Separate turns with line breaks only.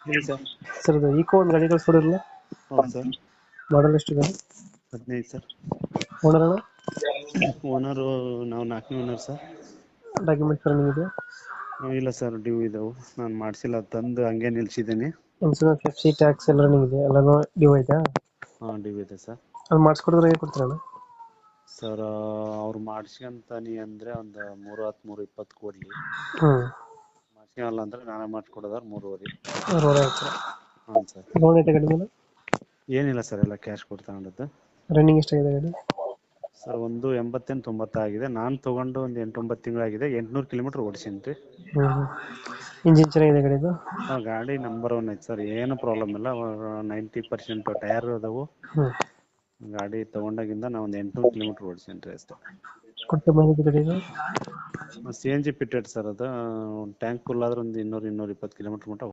ಹೇಳಿ sir.
Sir ಇದು eco ಒಂದು ಗಾಡಿ ಕಳಿಸ್ಕೊಡಿರಲ್ಲ,
ಹೌದು ಸರ್.
ಮಾಡಲ್ ಎಷ್ಟಿದೆ?
15 ಸರ್.
ಓನರ್
ಓನರು ನಾವು 4ನೇ ಓನರ್ ಸರ್.
ಡಾಕ್ಯುಮೆಂಟ್ಸ್ ರನ್ನಿಂಗ್ ಇದೆ?
ಇಲ್ಲ ಸರ್, ಡ್ಯೂ ಇದಾವೆ. ನಾನು ಮಾಡಿಸಿಲ್ಲ, ತಂದು ಹಂಗೆ ನಿಲ್ಸಿದ್ದೀನಿ.
ಇನ್ಸೂರೆನ್ಸ್ ಎಫ್ ಸಿ ಟ್ಯಾಕ್ಸ್ ಎಲ್ಲ ರನ್ನಿಂಗ್ ಇದೆ, ಎಲ್ಲನೂ ಡ್ಯೂ ಆಯ್ತಾ?
ಹಾಂ, ಡ್ಯೂ ಇದೆ ಸರ್.
ಅದು ಮಾಡಿಸ್ಕೊಡಿದ್ರೆ ಹೇಗೆ ಕೊಡ್ತೀರಣ್ಣ?
ಸರ್ ಅವ್ರು ಮಾಡಿಸ್ಕೊಂತಾನೆ ಅಂದರೆ ಒಂದು 310-320 ಕೊಡಲಿ.
ಹ್ಞೂ,
ಮಾಡಿಸ್ಕೊಳಲ್ಲ ಅಂದರೆ ನಾನೇ ಮಾಡಿಸ್ಕೊಡೋದಾದ್ರೆ 3.5.
ರೋಡ್ ಆಯ್ತು.
ಹಾಂ ಸರ್.
ಲೋನ್ ಐತೆ ಗಾಡಿ ಮೇಲೆ?
ಏನಿಲ್ಲ ಸರ್, ಎಲ್ಲ ಕ್ಯಾಶ್ ಕೊಟ್ಟು ತಗೊಂಡದ್ದು.
ರನ್ನಿಂಗ್ ಎಷ್ಟಾಗಿದೆ ಗಾಡಿ?
ಸರ್ ಒಂದು 80-90 ಆಗಿದೆ. ನಾನು ತೊಗೊಂಡು ಒಂದು 8-9 ತಿಂಗಳಾಗಿದೆ. 800 ಕಿಲೋಮೀಟ್ರ್ ಓಡಿಸೀನಿ ರೀ.
ಹ್ಞೂ, ಇಂಜಿನ್ ಚೆನ್ನಾಗಿದೆ ಗಾಡಿದು?
ಹಾಂ, ಗಾಡಿ ನಂಬರ್ 1 ಐತೆ ಸರ್, ಏನು ಪ್ರಾಬ್ಲಮ್ ಇಲ್ಲ. 90% ಟೈರ್ ಅದಾವು.
ಹ್ಞೂ,
ಗಾಡಿ ತೊಗೊಂಡಾಗಿಂದ ನಾವು ಒಂದು 800 ಕಿಲೋಮೀಟ್ರ್ ಓಡಿಸೀನಿ ರೀ ಅಷ್ಟೇ.
ಕೊಟ್ಟು ಬಂದಿದ್ದು ಗಾಡಿದು?
CNG ಫಿಟ್ಟೆಡ್ ಸರ್ ಅದು. ಟ್ಯಾಂಕ್ ಫುಲ್ ಆದ್ರೆ ಒಂದು 200-220 ಕಿಲೋಮೀಟ್ರ್ ಮಟ್ಟ